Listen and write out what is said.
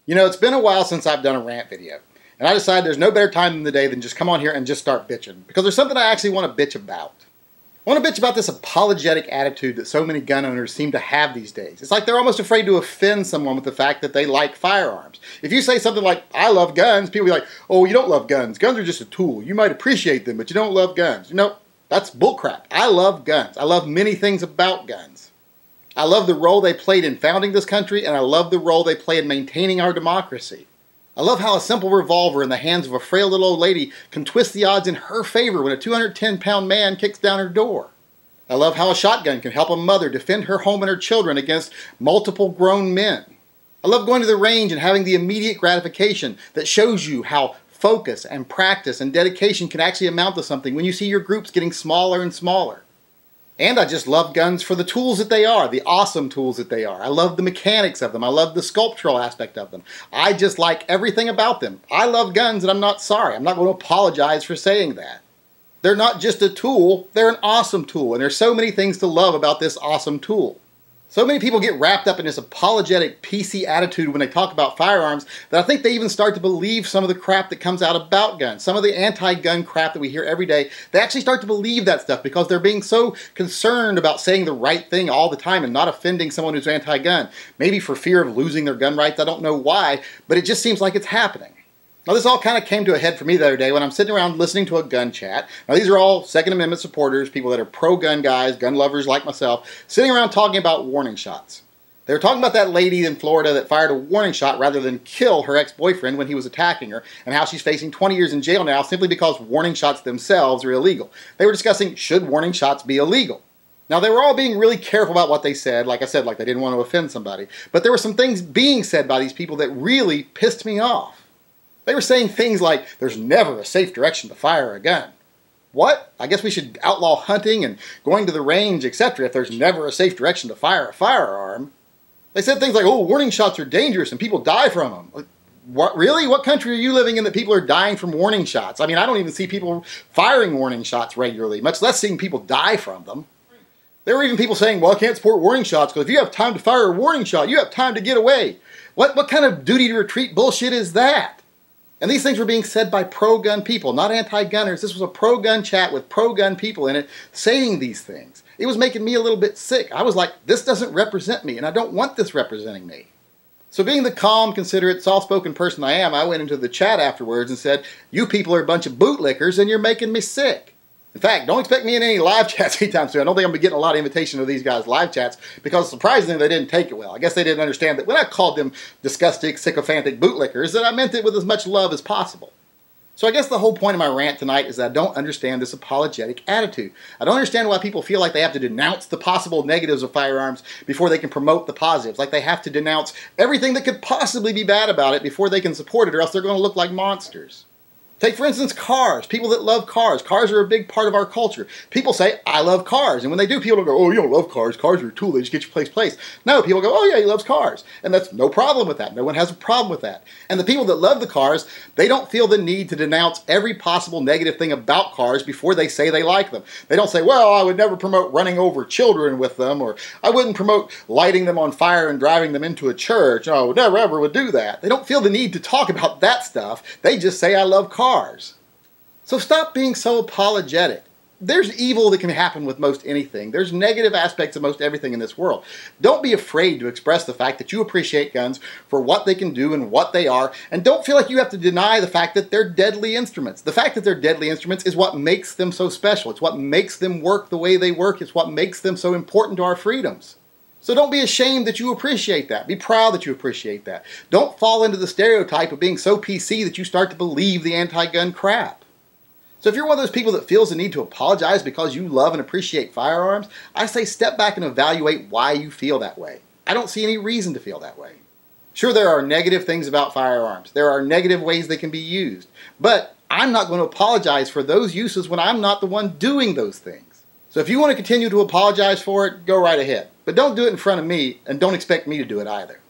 You know, it's been a while since I've done a rant video, and I decided there's no better time in the day than just come on here and just start bitching, because there's something I actually want to bitch about. I want to bitch about this apologetic attitude that so many gun owners seem to have these days. It's like they're almost afraid to offend someone with the fact that they like firearms. If you say something like, I love guns, people will be like, oh, you don't love guns. Guns are just a tool. You might appreciate them, but you don't love guns. No, that's bullcrap. I love guns. I love many things about guns. I love the role they played in founding this country, and I love the role they play in maintaining our democracy. I love how a simple revolver in the hands of a frail little old lady can twist the odds in her favor when a 210-pound man kicks down her door. I love how a shotgun can help a mother defend her home and her children against multiple grown men. I love going to the range and having the immediate gratification that shows you how focus and practice and dedication can actually amount to something when you see your groups getting smaller and smaller. And I just love guns for the tools that they are, the awesome tools that they are. I love the mechanics of them. I love the sculptural aspect of them. I just like everything about them. I love guns and I'm not sorry. I'm not going to apologize for saying that. They're not just a tool, they're an awesome tool. And there's so many things to love about this awesome tool. So many people get wrapped up in this apologetic PC attitude when they talk about firearms that I think they even start to believe some of the crap that comes out about guns. Some of the anti-gun crap that we hear every day, they actually start to believe that stuff because they're being so concerned about saying the right thing all the time and not offending someone who's anti-gun. Maybe for fear of losing their gun rights, I don't know why, but it just seems like it's happening. Now this all kind of came to a head for me the other day when I'm sitting around listening to a gun chat. Now these are all Second Amendment supporters, people that are pro-gun guys, gun lovers like myself, sitting around talking about warning shots. They were talking about that lady in Florida that fired a warning shot rather than kill her ex-boyfriend when he was attacking her, and how she's facing 20 years in jail now simply because warning shots themselves are illegal. They were discussing, should warning shots be illegal? Now they were all being really careful about what they said, like I said, like they didn't want to offend somebody. But there were some things being said by these people that really pissed me off. They were saying things like, there's never a safe direction to fire a gun. What? I guess we should outlaw hunting and going to the range, etc. if there's never a safe direction to fire a firearm. They said things like, oh, warning shots are dangerous and people die from them. What, really? What country are you living in that people are dying from warning shots? I mean, I don't even see people firing warning shots regularly, much less seeing people die from them. There were even people saying, well, I can't support warning shots because if you have time to fire a warning shot, you have time to get away. What kind of duty to retreat bullshit is that? And these things were being said by pro-gun people, not anti-gunners. This was a pro-gun chat with pro-gun people in it saying these things. It was making me a little bit sick. I was like, this doesn't represent me, and I don't want this representing me. So being the calm, considerate, soft-spoken person I am, I went into the chat afterwards and said, you people are a bunch of bootlickers and you're making me sick. In fact, don't expect me in any live chats anytime soon. I don't think I'm going to be getting a lot of invitation to these guys' live chats because surprisingly they didn't take it well. I guess they didn't understand that when I called them disgusting, sycophantic bootlickers that I meant it with as much love as possible. So I guess the whole point of my rant tonight is that I don't understand this apologetic attitude. I don't understand why people feel like they have to denounce the possible negatives of firearms before they can promote the positives. Like they have to denounce everything that could possibly be bad about it before they can support it or else they're going to look like monsters. Take, for instance, cars. People that love cars. Cars are a big part of our culture. People say, I love cars. And when they do, people go, oh, you don't love cars. Cars are a tool. They just get you place. No, people go, oh, yeah, he loves cars. And that's no problem with that. No one has a problem with that. And the people that love the cars, they don't feel the need to denounce every possible negative thing about cars before they say they like them. They don't say, well, I would never promote running over children with them, or I wouldn't promote lighting them on fire and driving them into a church. No, never ever would do that. They don't feel the need to talk about that stuff. They just say, I love cars. So stop being so apologetic. There's evil that can happen with most anything. There's negative aspects of most everything in this world. Don't be afraid to express the fact that you appreciate guns for what they can do and what they are, and don't feel like you have to deny the fact that they're deadly instruments. The fact that they're deadly instruments is what makes them so special. It's what makes them work the way they work. It's what makes them so important to our freedoms. So don't be ashamed that you appreciate that. Be proud that you appreciate that. Don't fall into the stereotype of being so PC that you start to believe the anti-gun crap. So if you're one of those people that feels the need to apologize because you love and appreciate firearms, I say step back and evaluate why you feel that way. I don't see any reason to feel that way. Sure, there are negative things about firearms. There are negative ways they can be used. But I'm not going to apologize for those uses when I'm not the one doing those things. So if you want to continue to apologize for it, go right ahead. But don't do it in front of me, and don't expect me to do it either.